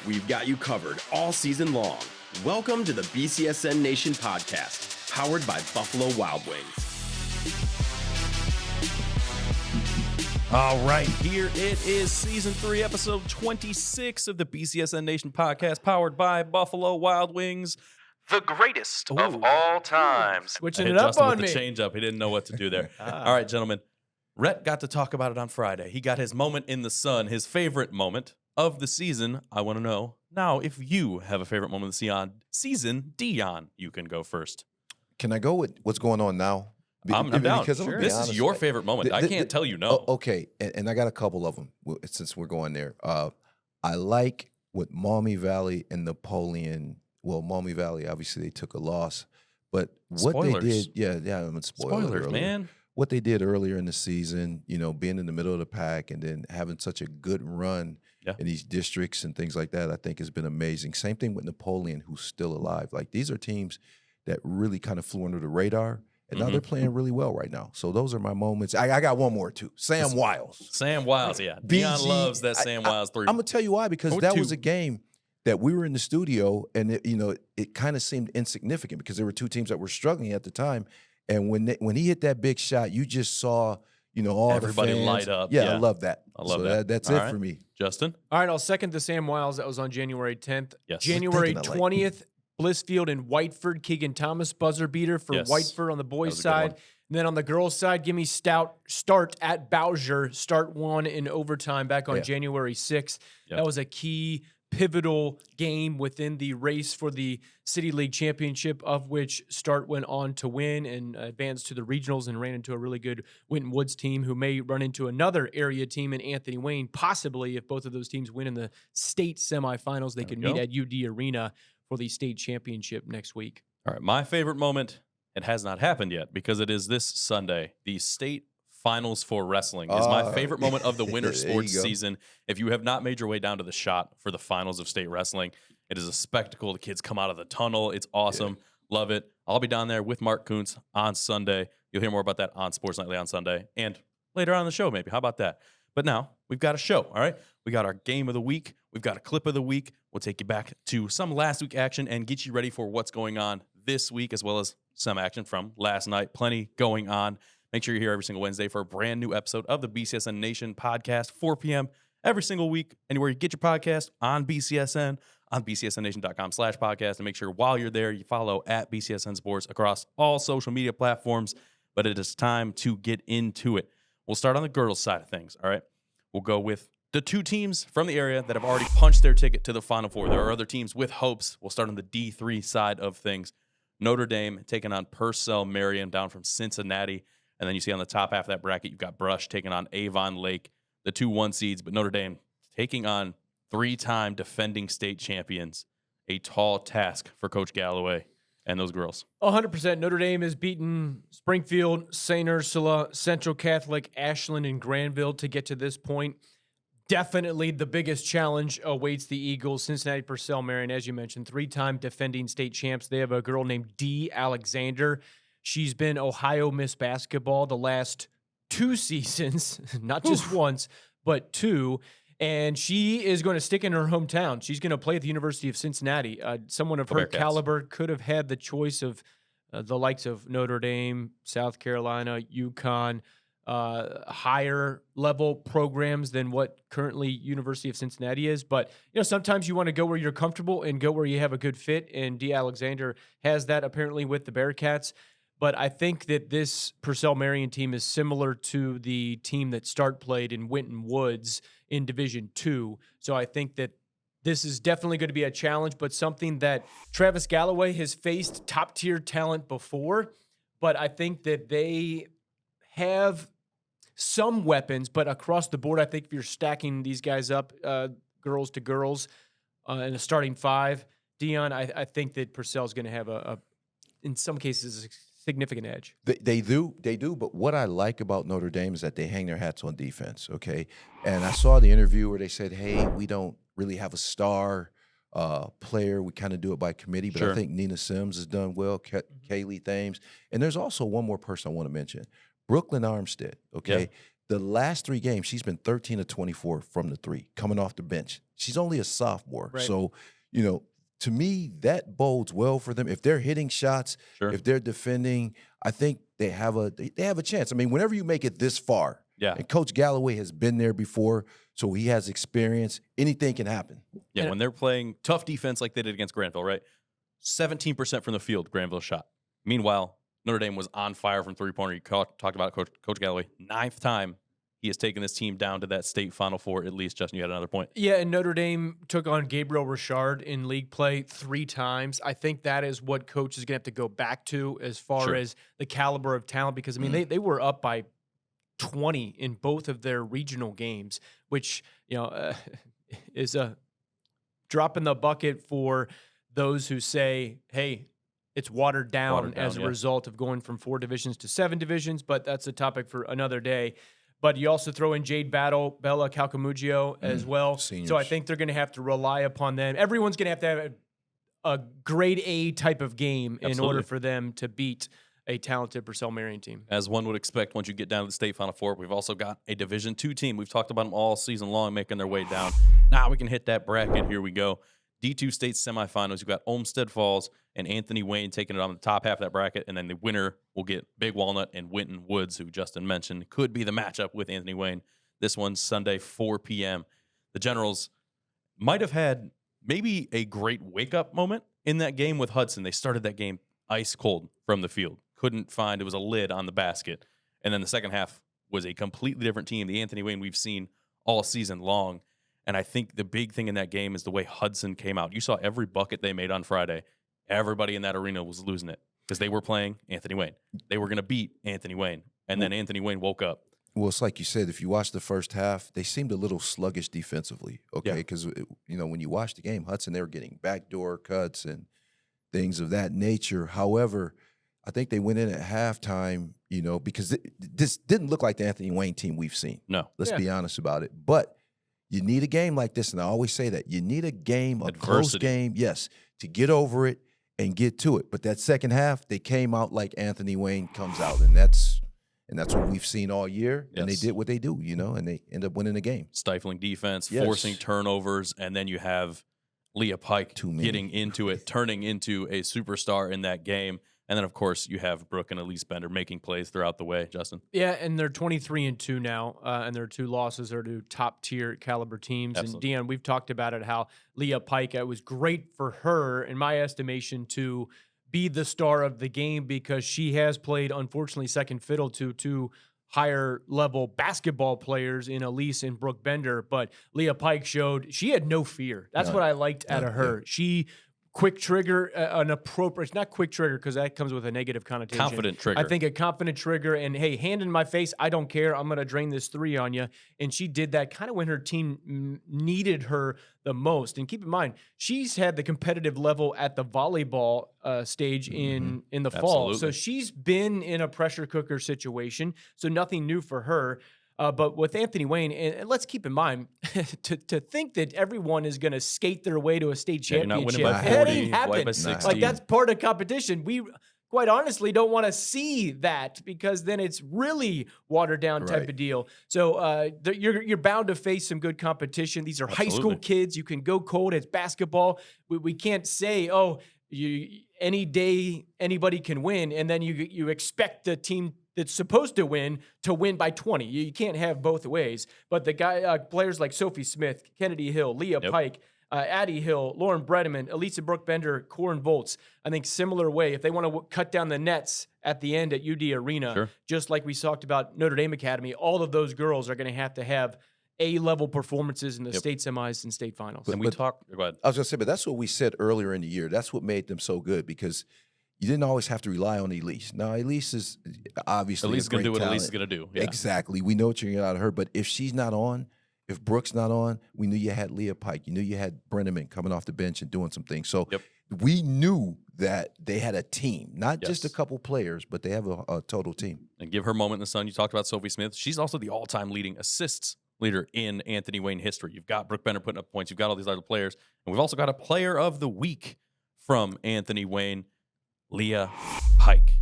We've got you covered all season long. Welcome to the BCSN Nation podcast, powered by Buffalo Wild Wings. All right, here it is, Season 3, Episode 26 of the BCSN Nation podcast, powered by Buffalo Wild Wings, the greatest of all time. Switching it up Justin on with me. the change up. He didn't know what to do there. All right, gentlemen. Rhett got to talk about it on Friday. He got his moment in the sun, his favorite moment of the season. I want to know now if you have a favorite moment of the season. Dion, you can go first. Can I go with what's going on now? I'm down. Because Sure. This is your favorite moment. I can't tell you no. Okay, and I got a couple of them since we're going there. I like what Maumee Valley and Napoleon. Well, Maumee Valley, obviously, they took a loss. But what Spoilers. they did, I'm in Spoilers, man. What they did earlier in the season, being in the middle of the pack and then having such a good run in these districts and things like that, I think has been amazing. Same thing with Napoleon, who's still alive. Like, these are teams that really kind of flew under the radar. And now they're playing really well right now. So those are my moments. I got one more, too. Sam Wiles. Sam Wiles, yeah. Dion loves that Sam Wiles 3. I'm going to tell you why, because that was a game that we were in the studio, and it kind of seemed insignificant because there were two teams that were struggling at the time. And when he hit that big shot, you just saw, all everybody the fans light up. Yeah, I love that. I love that. That's All it right. for me. Justin? All right, I'll second the Sam Wiles. That was on January 10th. Yes. January We're thinking 20th, Blissfield and Whiteford. Keegan Thomas buzzer beater for Whiteford on the boys' side. And then on the girls' side, give me start at Bowser, start one in overtime back on January 6th. Yep. That was a key, pivotal game within the race for the City League Championship, of which Start went on to win and advanced to the regionals and ran into a really good Winton Woods team who may run into another area team in Anthony Wayne. Possibly, if both of those teams win in the state semifinals, they could meet at UD Arena for the state championship next week. All right, my favorite moment, it has not happened yet because it is this Sunday. The state finals for wrestling is my favorite moment of the winter sports season. If you have not made your way down to the shot for the finals of state wrestling, it is a spectacle. The kids come out of the tunnel. It's awesome. Love it. I'll be down there with Mark Kuntz on Sunday. You'll hear more about that on Sports Nightly on Sunday and later on in the show maybe. How about that? But now we've got a show, all right? We got our game of the week. We've got a clip of the week. We'll take you back to some last week action and get you ready for what's going on this week, as well as some action from last night. Plenty going on. Make sure you're here every single Wednesday for a brand new episode of the BCSN Nation podcast, 4 p.m. every single week. Anywhere you get your podcast, on BCSN, on bcsnnation.com/podcast. And make sure while you're there, you follow at BCSN Sports across all social media platforms. But it is time to get into it. We'll start on the girls' side of things, all right? We'll go with the two teams from the area that have already punched their ticket to the Final Four. There are other teams with hopes. We'll start on the D3 side of things. Notre Dame taking on Purcell Marion down from Cincinnati. And then you see on the top half of that bracket, you've got Brush taking on Avon Lake, the 2-1 seeds. But Notre Dame taking on 3-time defending state champions. A tall task for Coach Galloway and those girls. 100%. Notre Dame has beaten Springfield, St. Ursula, Central Catholic, Ashland, and Granville to get to this point. Definitely the biggest challenge awaits the Eagles. Cincinnati Purcell Marion, as you mentioned, 3-time defending state champs. They have a girl named Dee Alexander. She's been Ohio Miss Basketball the last 2 seasons, not just once, but 2. And she is going to stick in her hometown. She's going to play at the University of Cincinnati. Someone of her caliber could have had the choice of the likes of Notre Dame, South Carolina, UConn, higher level programs than what currently University of Cincinnati is. But, sometimes you want to go where you're comfortable and go where you have a good fit. And Dee Alexander has that apparently with the Bearcats. But I think that this Purcell Marion team is similar to the team that Start played in Winton Woods in Division II. So I think that this is definitely going to be a challenge, but something that Travis Galloway has faced top-tier talent before. But I think that they have some weapons, but across the board, I think if you're stacking these guys up, girls to girls, in a starting 5, Dion, I think that Purcell's going to have in some cases, a significant edge. They do. But what I like about Notre Dame is that they hang their hats on defense, okay? And I saw the interview where they said, hey, we don't really have a star player. We kind of do it by committee. But I think Nina Sims has done well, Kaylee Thames. And there's also one more person I want to mention, Brooklyn Armstead, okay? the last 3 games, she's been 13 of 24 from the 3, coming off the bench. She's only a sophomore. Right. So, to me, that bodes well for them. If they're hitting shots, if they're defending, I think they have a chance. I mean, whenever you make it this far, and Coach Galloway has been there before, so he has experience, anything can happen. Yeah, when they're playing tough defense like they did against Granville, right? 17% from the field, Granville shot. Meanwhile, Notre Dame was on fire from three-pointer. You talked about Coach Galloway. 9th time he has taken this team down to that state Final Four at least. Justin, you had another point. Yeah, and Notre Dame took on Gabriel Richard in league play 3 times. I think that is what Coach is going to have to go back to as far as the caliber of talent, because, I mean, they were up by 20 in both of their regional games, which, is a drop in the bucket for those who say, hey, it's watered down as a result of going from 4 divisions to 7 divisions, but that's a topic for another day. But you also throw in Jade Battle, Bella Calcamuggio as well. Seniors. So I think they're going to have to rely upon them. Everyone's going to have a grade A type of game in order for them to beat a talented Purcell Marion team. As one would expect once you get down to the state Final Four, we've also got a Division II team. We've talked about them all season long, making their way down. Now we can hit that bracket. Here we go. D2 state semifinals. You've got Olmsted Falls and Anthony Wayne taking it on the top half of that bracket, and then the winner will get Big Walnut and Winton Woods, who Justin mentioned could be the matchup with Anthony Wayne. This one's Sunday, 4 p.m. The Generals might have had maybe a great wake-up moment in that game with Hudson. They started that game ice cold from the field. Couldn't find, it was a lid on the basket. And then the second half was a completely different team, the Anthony Wayne we've seen all season long. And I think the big thing in that game is the way Hudson came out. You saw every bucket they made on Friday. Everybody in that arena was losing it because they were playing Anthony Wayne. They were going to beat Anthony Wayne. And then Anthony Wayne woke up. Well, it's like you said, if you watch the first half, they seemed a little sluggish defensively, okay? Because, when you watch the game, Hudson, they were getting backdoor cuts and things of that nature. However, I think they went in at halftime, because this didn't look like the Anthony Wayne team we've seen. No. Let's be honest about it. But you need a game like this, and I always say that. You need a game, a close game, yes, to get over it and get to it. But that second half, they came out like Anthony Wayne comes out, and that's what we've seen all year. And they did what they do, and they end up winning the game. Stifling defense, forcing turnovers, and then you have Leah Pike getting into it, turning into a superstar in that game. And then, of course, you have Brooke and Elise Bender making plays throughout the way, Justin. Yeah, and they're 23-2 now, and their 2 losses are to top-tier caliber teams. Absolutely. And, Deanne, we've talked about it, how Leah Pike, it was great for her, in my estimation, to be the star of the game because she has played, unfortunately, second fiddle to 2 higher-level basketball players in Elise and Brooke Bender. But Leah Pike showed she had no fear. That's what I liked out of her. She quick trigger, an appropriate, it's not quick trigger because that comes with a negative connotation. Confident trigger. I think a confident trigger and, hey, hand in my face, I don't care. I'm going to drain this 3 on you. And she did that kind of when her team needed her the most. And keep in mind, she's had the competitive level at the volleyball stage in the fall. So she's been in a pressure cooker situation. So nothing new for her. But with Anthony Wayne, and let's keep in mind, to think that everyone is going to skate their way to a state championship, you're not winning by 40, it ain't happened. by 60. Like, that's part of competition. We quite honestly don't want to see that because then it's really watered down type of deal. So you're bound to face some good competition. These are high school kids. You can go cold. It's basketball. We can't say, any day anybody can win, and then you expect the team that's supposed to win by 20. You can't have both ways. But the players like Sophie Smith, Kennedy Hill, Leah Pike, Addie Hill, Lauren Bredeman, Elisa Brooke Bender, Corin Volts, I think similar way. If they want to cut down the nets at the end at UD Arena, just like we talked about Notre Dame Academy, all of those girls are going to have A-level performances in the state semis and state finals. And go ahead. I was going to say, but that's what we said earlier in the year. That's what made them so good because you didn't always have to rely on Elise. Now, Elise is obviously Elise is going to do what talent. Elise is going to do. Yeah. Exactly. We know what you're going to get out of her. But if she's not on, if Brooke's not on, we knew you had Leah Pike. You knew you had Brenneman coming off the bench and doing some things. So we knew that they had a team, not just a couple players, but they have a total team. And give her a moment in the sun. You talked about Sophie Smith. She's also the all-time leading assists leader in Anthony Wayne history. You've got Brooke Bender putting up points. You've got all these other players. And we've also got a player of the week from Anthony Wayne, Leah Pike.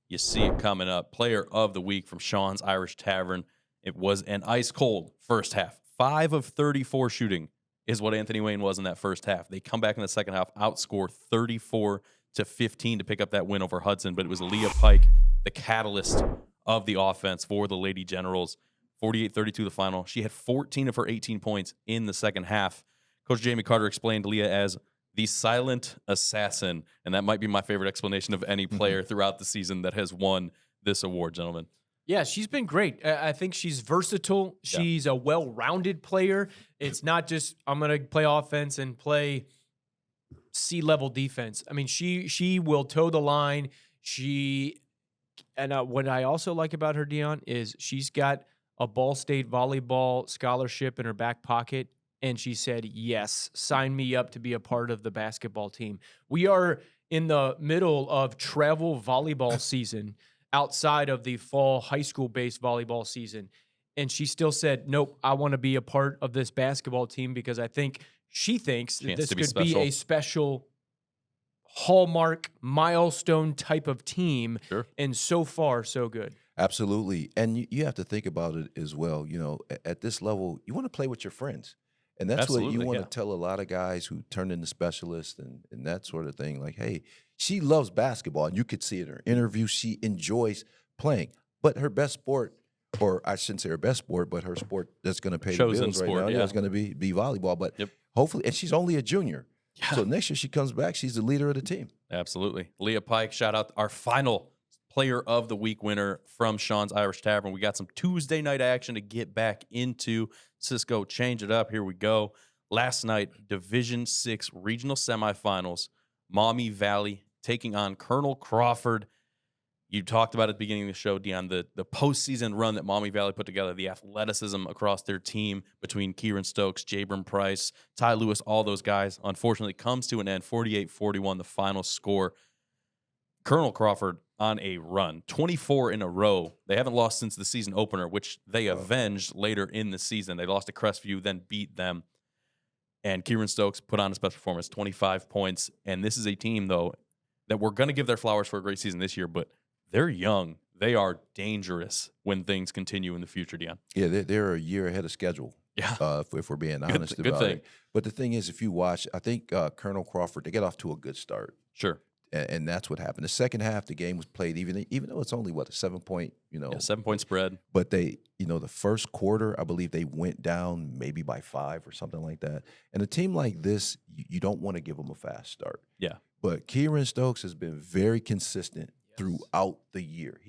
You see it coming up. Player of the week from Sean's Irish Tavern. It was an ice cold first half. 5 of 34 shooting is what Anthony Wayne was in that first half. They come back in the second half, outscore 34-15 to pick up that win over Hudson. But it was Leah Pike, the catalyst of the offense for the Lady Generals. 48-32 the final. She had 14 of her 18 points in the second half. Coach Jamie Carter explained Leah as the silent assassin, and that might be my favorite explanation of any player throughout the season that has won this award, gentlemen. Yeah, she's been great. I think she's versatile. She's a well-rounded player. It's not just, I'm going to play offense and play C-level defense. I mean, she will toe the line. What I also like about her, Dion, is she's got a Ball State volleyball scholarship in her back pocket, and she said, yes, sign me up to be a part of the basketball team. We are in the middle of travel volleyball season outside of the fall high school-based volleyball season. And she still said, nope, I want to be a part of this basketball team because she thinks that this could be a special hallmark milestone type of team. Sure. And so far, so good. Absolutely. And you have to think about it as well. You know, at this level, you want to play with your friends. And that's what you want to tell a lot of guys who turn into specialists and that sort of thing. Like, hey, she loves basketball, and you could see it in her interview. She enjoys playing. But her best sport, or I shouldn't say her best sport, but her sport that's going to pay the bills right now is going to be volleyball. But hopefully, and she's only a junior. Yeah. So next year she comes back, she's the leader of the team. Absolutely. Leah Pike, shout out our final Player of the Week winner from Sean's Irish Tavern. We got some Tuesday night action to get back into. Cisco, change it up. Here we go. Last night, Division VI regional semifinals. Maumee Valley taking on Colonel Crawford. You talked about at the beginning of the show, Dion, the postseason run that Maumee Valley put together, the athleticism across their team between Kieran Stokes, Jabram Price, Ty Lewis, all those guys, unfortunately comes to an end, 48-41, the final score. Colonel Crawford on a run, 24 in a row. They haven't lost since the season opener, which they avenged later in the season. They lost to Crestview, then beat them. And Kieran Stokes put on his best performance, 25 points. And this is a team, though, that we're going to give their flowers for a great season this year, but they're young. They are dangerous when things continue in the future, Dion. Yeah, they're a year ahead of schedule. Yeah, if we're being honest about it. But the thing is, if you watch, I think Colonel Crawford, they get off to a good start. Sure. And that's what happened. The second half, the game was played even though it's only, a 7-point, 7-point spread. But they, the first quarter, I believe they went down maybe by 5 or something like that. And a team like this, you don't want to give them a fast start. Yeah. But Kieran Stokes has been very consistent throughout the year.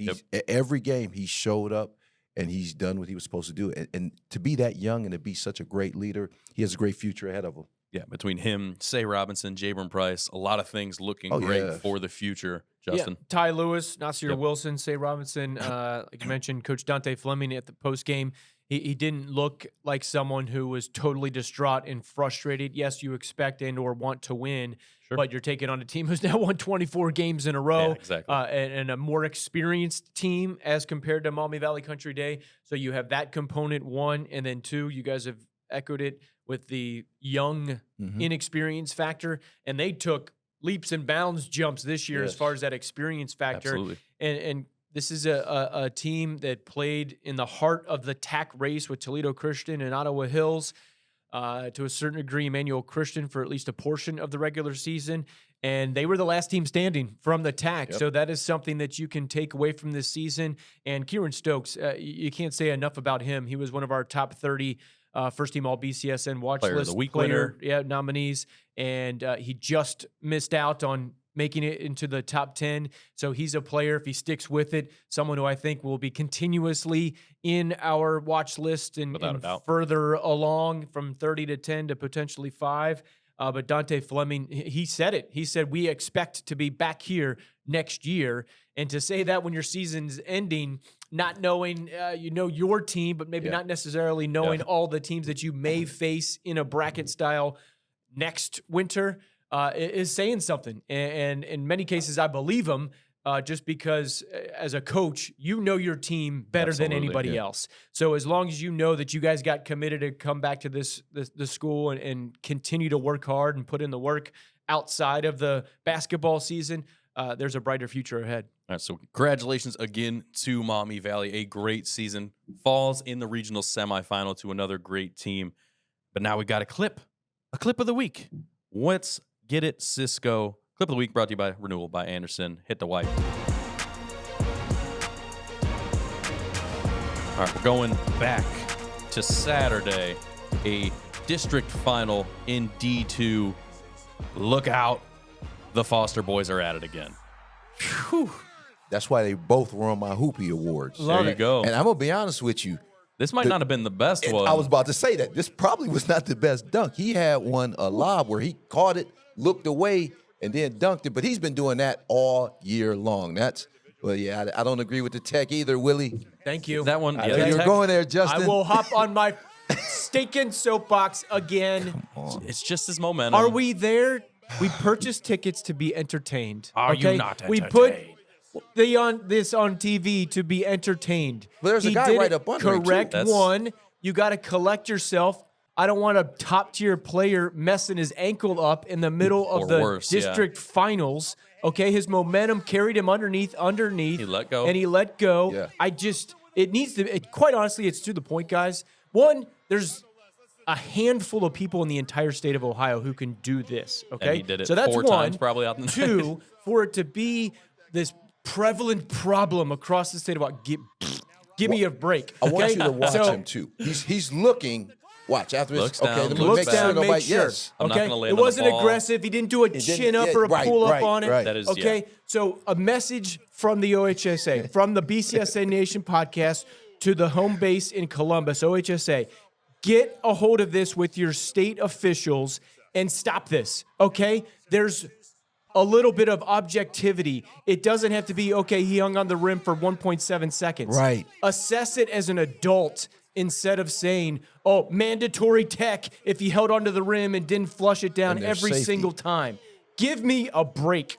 Every game he showed up and he's done what he was supposed to do. And to be that young and to be such a great leader, he has a great future ahead of him. Yeah, between him, Say Robinson, Jabram Price, a lot of things looking great for the future, Justin. Yeah, Ty Lewis, Nasir Wilson, Say Robinson, like you mentioned, Coach Dante Fleming at the postgame. He didn't look like someone who was totally distraught and frustrated. Yes, you expect and or want to win, but you're taking on a team who's now won 24 games in a row. Yeah, exactly. And a more experienced team as compared to Maumee Valley Country Day. So you have that component, 1, and then 2, you guys have echoed it with the young inexperience factor, and they took leaps and bounds jumps this year as far as that experience factor. Absolutely. And this is a team that played in the heart of the TAC race with Toledo Christian and Ottawa Hills, to a certain degree, Emmanuel Christian for at least a portion of the regular season, and they were the last team standing from the TAC. So that is something that you can take away from this season. And Kieran Stokes, you can't say enough about him. He was one of our top 30 first team all BCSN watch Player list of the Week winner. Nominees, and he just missed out on making it into the top 10. So he's a player, if he sticks with it, someone who I think will be continuously in our watch list and further along from 30 to 10 to potentially 5. But Dante Fleming, he said it. He said, we expect to be back here next year. And to say that when your season's ending, not knowing, your team, but maybe not necessarily knowing all the teams that you may face in a bracket style next winter, is saying something. And in many cases, I believe him, just because as a coach, you know your team better than anybody else. So as long as you know that you guys got committed to come back to this school and continue to work hard and put in the work outside of the basketball season, there's a brighter future ahead. All right, so congratulations again to Maumee Valley. A great season. Falls in the regional semifinal to another great team. But now we got a clip of the week. Let's get it, Cisco. Clip of the week brought to you by Renewal by Anderson. Hit the white. All right, we're going back to Saturday, a district final in D2. Look out. The Foster boys are at it again. Whew. That's why they both were on my Hoopy Awards. There you go. And I'm going to be honest with you. This might not have been the best one. I was about to say that. This probably was not the best dunk. He had one, a lob, where he caught it, looked away, and then dunked it. But he's been doing that all year long. Well, yeah, I don't agree with the tech either, Willie. Thank you. That one, Yeah, you're going there, Justin. I will hop on my stinking soapbox again. It's just his momentum. Are we there? We purchased tickets to be entertained. Are you not entertained? We put this on TV to be entertained. But there's a guy right up under him, too. Correct one. You got to collect yourself. I don't want a top-tier player messing his ankle up in the middle of the district finals. Okay, his momentum carried him underneath. He let go. And he let go. Yeah. It needs to, quite honestly, it's to the point, guys. One, there's a handful of people in the entire state of Ohio who can do this, okay? And he did it so that's 4 times probably out in the Two, for it to be this prevalent problem across the state of Ohio, give me a break. I want okay? you to watch him, too. He's looking. Watch, after this. Okay, let me make sure nobody. Yes. I'm not okay? gonna land It on the wasn't ball. aggressive. He didn't do a chin up or a pull up on it. Right. That is, okay? So a message from the OHSA, from the BCSN Nation podcast to the home base in Columbus, OHSA. Get a hold of this with your state officials and stop this, okay? There's a little bit of objectivity. It doesn't have to be, okay, he hung on the rim for 1.7 seconds. Right. Assess it as an adult instead of saying, oh, mandatory tech if he held onto the rim and didn't flush it down every single time. Give me a break.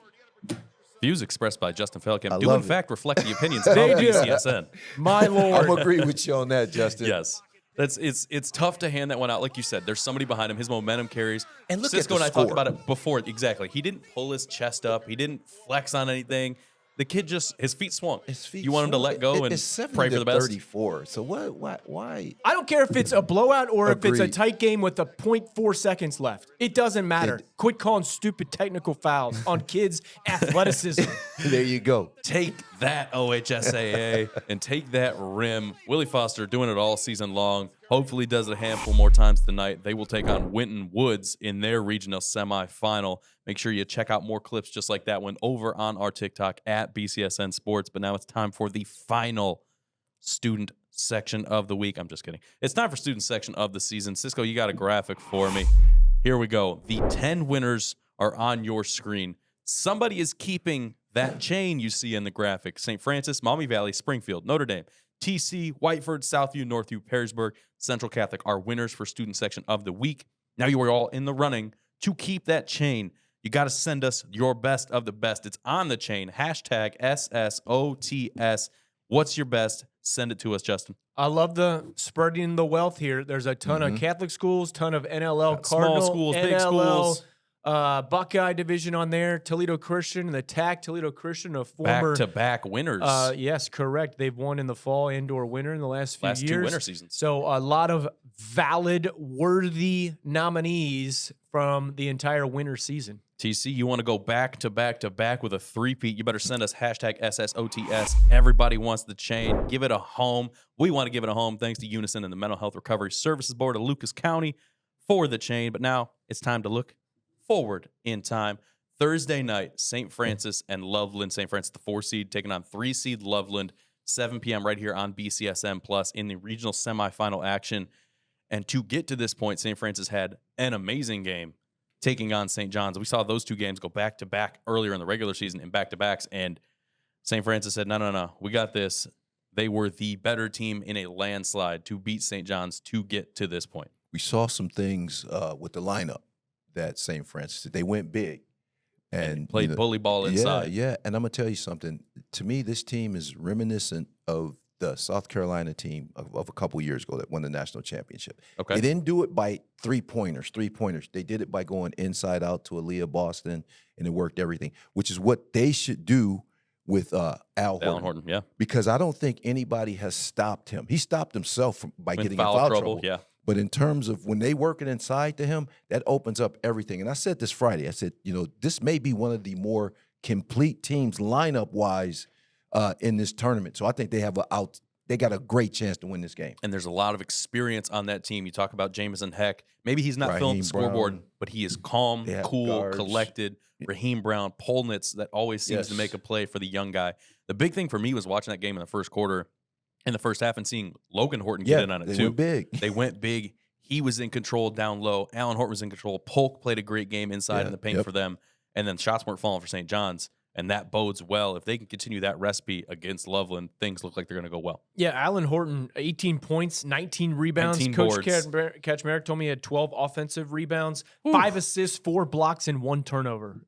Views expressed by Justin Feldkamp do, love in it. fact, reflect the opinions of They do. BCSN. My Lord. I'm agree with you on that, Justin. Yes. It's tough to hand that one out. Like you said, there's somebody behind him. His momentum carries. And look Cisco at the and I talked score. about it before. Exactly. He didn't pull his chest up. He didn't flex on anything. The kid just, his feet swung. You want him to let go and pray for the best? 34. So why? I don't care if it's a blowout or if it's a Agreed. tight game with a 0.4 seconds left. It doesn't matter. Quit calling stupid technical fouls on kids' athleticism. There you go. Take that, OHSAA, and take that rim. Willie Foster doing it all season long. Hopefully does it a handful more times tonight. They will take on Winton Woods in their regional semifinal. Make sure you check out more clips just like that one over on our TikTok at BCSN Sports. But now it's time for the final student section of the week. I'm just kidding. It's time for student section of the season. Cisco, you got a graphic for me. Here we go. The 10 winners are on your screen. Somebody is keeping that chain you see in the graphic. St. Francis, Maumee Valley, Springfield, Notre Dame, TC, Whiteford, Southview, Northview, Perrysburg, Central Catholic are winners for student section of the week. Now you are all in the running to keep that chain. You got to send us your best of the best. It's on the chain. Hashtag SSOTS. What's your best? Send it to us, Justin. I love the spreading the wealth here. There's a ton of Catholic schools, ton of NLL, Small Cardinal, schools, NLL, big schools. Buckeye division on there, Toledo Christian, and the TAC Toledo Christian, a former Back-to-back winners. Yes, correct. They've won in the fall and/or winter in the last few years. Last 2 winter seasons. So a lot of valid, worthy nominees from the entire winter season. TC, you want to go back-to-back with a three-peat, you better send us hashtag SSOTS. Everybody wants the chain. Give it a home. We want to give it a home thanks to Unison and the Mental Health Recovery Services Board of Lucas County for the chain. But now it's time to look forward in time. Thursday night, St. Francis and Loveland. St. Francis, the 4 seed, taking on 3 seed Loveland, 7 p.m. right here on BCSN Plus in the regional semifinal action. And to get to this point, St. Francis had an amazing game taking on St. John's. We saw those 2 games go back-to-back earlier in the regular season in back-to-backs, and St. Francis said, no, we got this. They were the better team in a landslide to beat St. John's to get to this point. We saw some things with the lineup that St. Francis did. They went big. And played bully ball inside. Yeah. And I'm going to tell you something. To me, this team is reminiscent of the South Carolina team of a couple years ago that won the national championship. Okay. They didn't do it by three-pointers. They did it by going inside out to Leah Boston, and it worked everything, which is what they should do with Alan Horton. Yeah. Because I don't think anybody has stopped him. He stopped himself by getting in foul trouble. Yeah. But in terms of when they working inside to him, that opens up everything. And I said this Friday, I said, this may be one of the more complete teams lineup-wise in this tournament. So I think they got a great chance to win this game. And there's a lot of experience on that team. You talk about Jamison Heck. Maybe he's not filling the scoreboard, but he is calm, cool, guards, collected. Raheem Brown, Polnitz, that always seems to make a play for the young guy. The big thing for me was watching that game in the first quarter, in the first half, and seeing Logan Horton get in on it too. They went big. He was in control down low. Alan Horton was in control. Polk played a great game inside in the paint for them. And then shots weren't falling for St. John's. And that bodes well. If they can continue that recipe against Loveland, things look like they're going to go well. Yeah, Alan Horton, 18 points, 19 rebounds. 19 Coach boards. Kaczmarek told me he had 12 offensive rebounds, 5 assists, 4 blocks, and 1 turnover.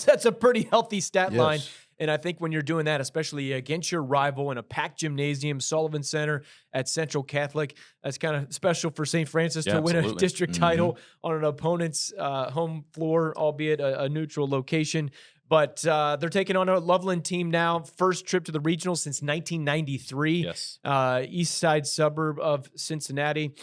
That's a pretty healthy stat line. And I think when you're doing that, especially against your rival in a packed gymnasium, Sullivan Center at Central Catholic, that's kind of special for St. Francis to win a district title on an opponent's home floor, albeit a neutral location. But they're taking on a Loveland team now. First trip to the regional since 1993. Yes. East side suburb of Cincinnati.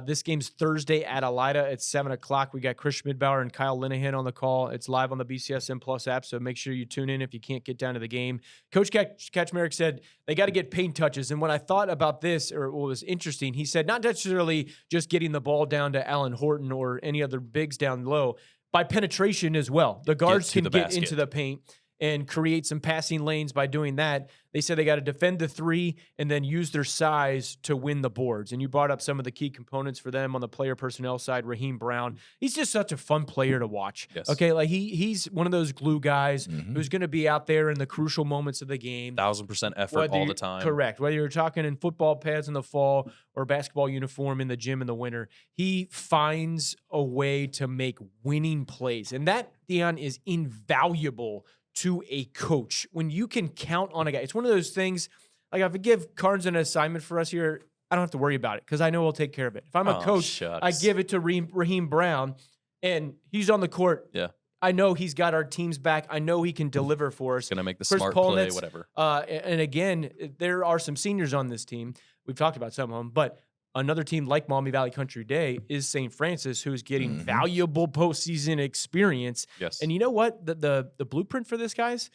This game's Thursday at Elida at 7 o'clock. We got Chris Schmidbauer and Kyle Linehan on the call. It's live on the BCSN Plus app, so make sure you tune in if you can't get down to the game. Coach Kaczmarek said they got to get paint touches. And when I thought about this, or what was interesting, he said not necessarily just getting the ball down to Alan Horton or any other bigs down low, by penetration as well. The guards can get into the paint and create some passing lanes by doing that. They said they got to defend the 3 and then use their size to win the boards. And you brought up some of the key components for them on the player personnel side. Raheem Brown, he's just such a fun player to watch. Yes. Okay, like he's one of those glue guys who's going to be out there in the crucial moments of the game. 1,000% effort all the time. Correct. Whether you're talking in football pads in the fall or basketball uniform in the gym in the winter, he finds a way to make winning plays. And that, Dion, is invaluable to a coach when you can count on a guy. It's one of those things, like if I give Carnes an assignment for us here, I don't have to worry about it because I know he'll take care of it. If I'm a coach, I give it to Raheem Brown, and he's on the court. Yeah. I know he's got our team's back. I know he can deliver for us. He's going to make the Chris smart Polnitz, play, whatever. And again, there are some seniors on this team. We've talked about some of them, but another team like Maumee Valley Country Day is St. Francis, who's getting valuable postseason experience. Yes. And you know what? The blueprint for this, guys,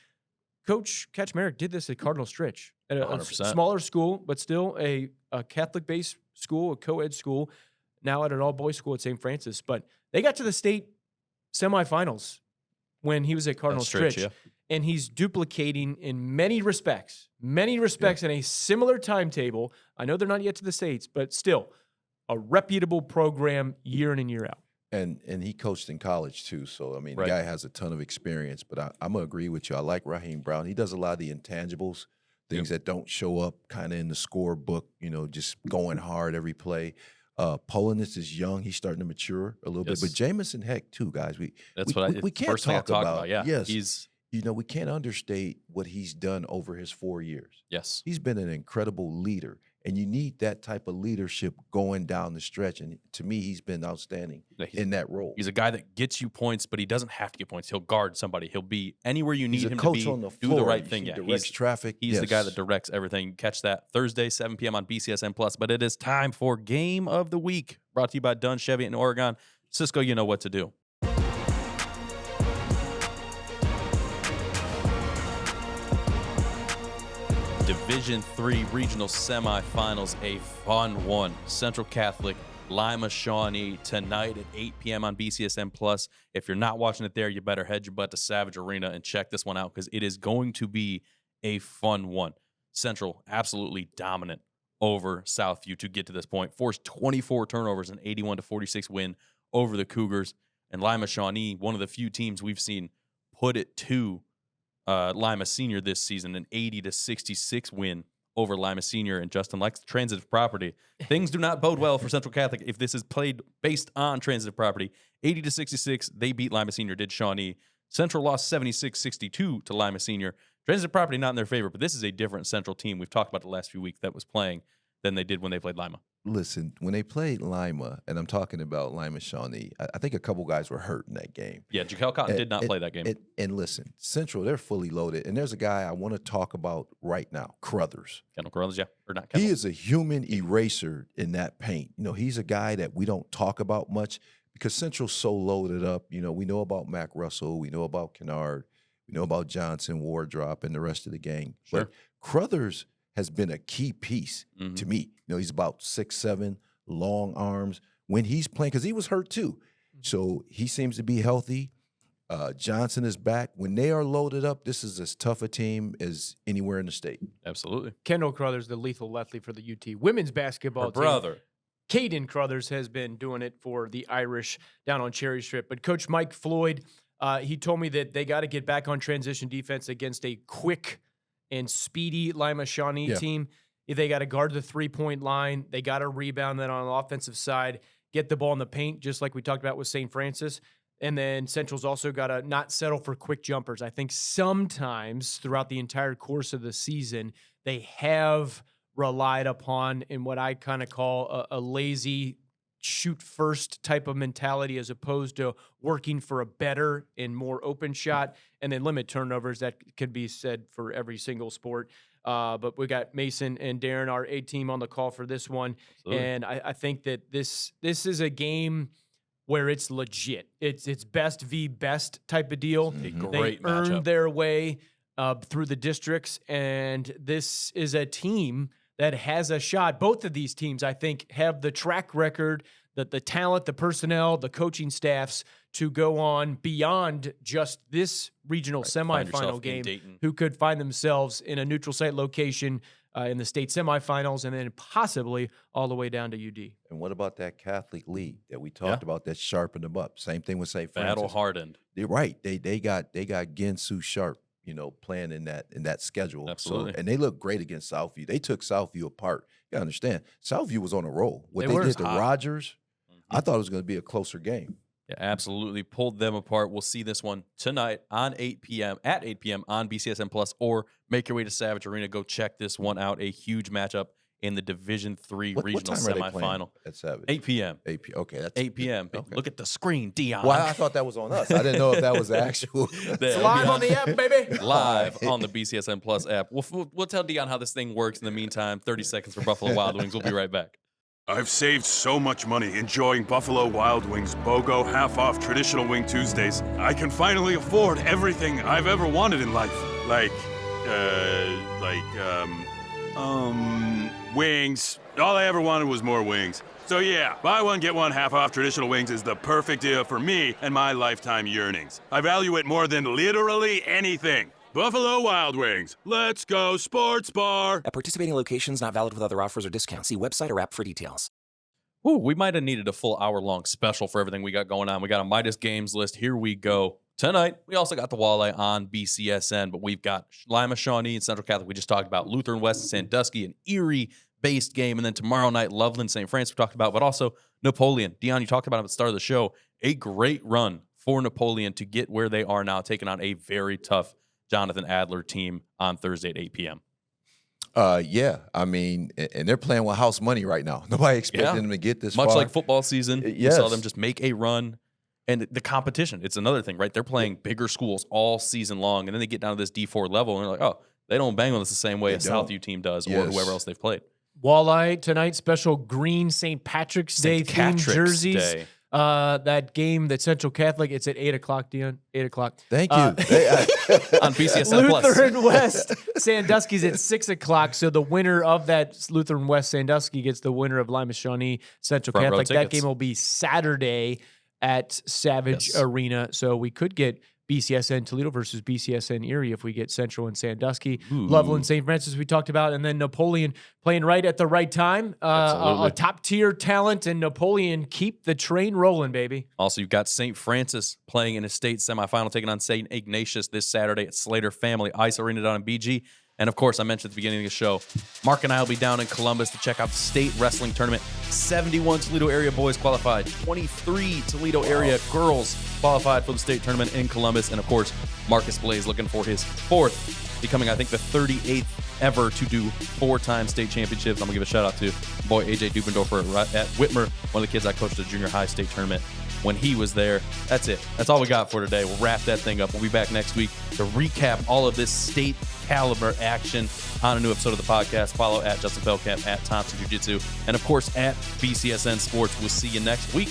Coach Kaczmarek did this at Cardinal Stritch, at a smaller school, but still a Catholic-based school, a co-ed school, now at an all-boys school at St. Francis. But they got to the state semifinals when he was at Cardinal Stritch. And he's duplicating in many respects in a similar timetable. I know they're not yet to the States, but still a reputable program year in and year out. And he coached in college too. So, I mean, the guy has a ton of experience. But I'm going to agree with you. I like Raheem Brown. He does a lot of the intangibles, things that don't show up kind of in the scorebook, just going hard every play. Polnitz is young. He's starting to mature a little bit. But Jamison Heck too, guys. We can't talk about. Yeah. Yes. We can't understate what he's done over his 4 years. Yes. He's been an incredible leader, and you need that type of leadership going down the stretch. And to me, he's been outstanding in that role. He's a guy that gets you points, but he doesn't have to get points. He'll guard somebody. He'll be anywhere you need him to be. On the floor. Do the right thing. He directs traffic. He's the guy that directs everything. Catch that Thursday, 7 p.m. on BCSN Plus. But it is time for Game of the Week, brought to you by Dunn Chevy in Oregon. Cisco, you know what to do. Division III regional semifinals, a fun one. Central Catholic, Lima Shawnee tonight at 8 p.m. on BCSN Plus. If you're not watching it there, you better head your butt to Savage Arena and check this one out because it is going to be a fun one. Central absolutely dominant over Southview to get to this point. Forced 24 turnovers, an 81-46 win over the Cougars. And Lima Shawnee, one of the few teams we've seen put it to Lima Senior this season, an 80-66 win over Lima Senior. And Justin likes transitive property. Things do not bode well for Central Catholic if this is played based on transitive property. 80-66, they beat Lima Senior, did Shawnee. Central lost 76-62 to Lima Senior. Transitive property not in their favor, but this is a different Central team. We've talked about the last few weeks that was playing than they did when they played Lima. Listen, when they played Lima, and I'm talking about Lima Shawnee, I think a couple guys were hurt in that game. Yeah, Jaquel Cotton did not play that game. And listen, Central, they're fully loaded. And there's a guy I want to talk about right now, Crothers. Kendall Carruthers, yeah. Or not Kendall. He is a human eraser in that paint. You know, he's a guy that we don't talk about much because Central's so loaded up. You know, we know about Mac Russell. We know about Kennard. We know about Johnson, Wardrop, and the rest of the gang. Sure. But Crothers has been a key piece to me. You know, he's about 6'7", long arms. When he's playing, because he was hurt too. So he seems to be healthy. Johnson is back. When they are loaded up, this is as tough a team as anywhere in the state. Absolutely. Kendall Crothers, the lethal Lethley for the UT women's basketball Her team. brother. Caden Crothers has been doing it for the Irish down on Cherry Strip. But Coach Mike Floyd, he told me that they got to get back on transition defense against a quick and speedy Lima Shawnee team. They got to guard the three-point line. They got to rebound that on the offensive side, get the ball in the paint, just like we talked about with St. Francis. And then Central's also got to not settle for quick jumpers. I think sometimes throughout the entire course of the season, they have relied upon in what I kind of call a lazy shoot first type of mentality as opposed to working for a better and more open shot and then limit turnovers. That could be said for every single sport. But we got Mason and Darren, our A team, on the call for this one. Absolutely. And I think that this is a game where it's legit. It's best v best type of deal. Mm-hmm. They earned their way through the districts, and this is a team that has a shot. Both of these teams, I think, have the track record, the talent, the personnel, the coaching staffs to go on beyond just this regional semifinal game, who could find themselves in a neutral site location in the state semifinals and then possibly all the way down to UD. And what about that Catholic League that we talked about that sharpened them up? Same thing with St. Francis. Battle hardened. They're right. They got Ginsu Sharp, you know, playing in that schedule. Absolutely. So, and they look great against Southview. They took Southview apart. You gotta understand, Southview was on a roll. What they did to Rogers, I thought it was going to be a closer game. Yeah, absolutely. Pulled them apart. We'll see this one tonight on 8 p.m. at 8 p.m. on BCSN Plus, or make your way to Savage Arena. Go check this one out. A huge matchup in the Division III regional semifinal. At Savage? 8 p.m. 8 p.m. Okay, that's 8 p.m. Okay. Look at the screen, Dion. Well, I thought that was on us. I didn't know if that was actual. It's live on the app, baby. Live on the BCSN Plus app. We'll tell Dion how this thing works in the meantime. 30 seconds for Buffalo Wild Wings. We'll be right back. I've saved so much money enjoying Buffalo Wild Wings BOGO half-off traditional wing Tuesdays. I can finally afford everything I've ever wanted in life. Wings. All I ever wanted was more wings. So yeah, buy one, get one half-off traditional wings is the perfect deal for me and my lifetime yearnings. I value it more than literally anything. Buffalo Wild Wings. Let's go sports bar. At participating locations, not valid with other offers or discounts. See website or app for details. Ooh, we might have needed a full hour-long special for everything we got going on. We got a Midas Games list. Here we go. Tonight, we also got the Walleye on BCSN, but we've got Lima Shawnee and Central Catholic. We just talked about Lutheran West and Sandusky, an Erie-based game. And then tomorrow night, Loveland, St. Francis we talked about, but also Napoleon. Dion, you talked about it at the start of the show. A great run for Napoleon to get where they are now, taking on a very tough Jonathan Adler team on Thursday at 8 p.m. Yeah, I mean, and they're playing with house money right now. Nobody expected them to get this much far. like football season. You saw them just make a run. And the competition, it's another thing, right? They're playing bigger schools all season long, and then they get down to this D4 level, and they're like, oh, they don't bang on us the same way as Southview team does or whoever else they've played. Walleye tonight, special green St. Patrick's Day themed jerseys. That game that Central Catholic, it's at 8 o'clock, Dion. 8 o'clock. Thank you. On BCSN Plus. Lutheran West Sandusky's at 6 o'clock. So the winner of that Lutheran West Sandusky gets the winner of Lima Shawnee Central Front Catholic. That game will be Saturday at Savage Arena. So we could get BCSN Toledo versus BCSN Erie if we get Central and Sandusky. Loveland, St. Francis we talked about, and then Napoleon playing right at the right time. A top-tier talent, and Napoleon keep the train rolling, baby. Also, you've got St. Francis playing in a state semifinal, taking on St. Ignatius this Saturday at Slater Family Ice Arena down in BG. And, of course, I mentioned at the beginning of the show, Mark and I will be down in Columbus to check out the state wrestling tournament. 71 Toledo area boys qualified. 23 Toledo area girls qualified for the state tournament in Columbus. And, of course, Marcus Blaze looking for his 4th becoming, I think, the 38th ever to do 4-time state championships. I'm going to give a shout-out to boy A.J. Dubendorfer at Whitmer, one of the kids I coached at the junior high state tournament when he was there. That's it. That's all we got for today. We'll wrap that thing up. We'll be back next week to recap all of this state caliber action on a new episode of the podcast. Follow at Justin Feldkamp, at Thompson Jiu-Jitsu, and of course at BCSN Sports. We'll see you next week.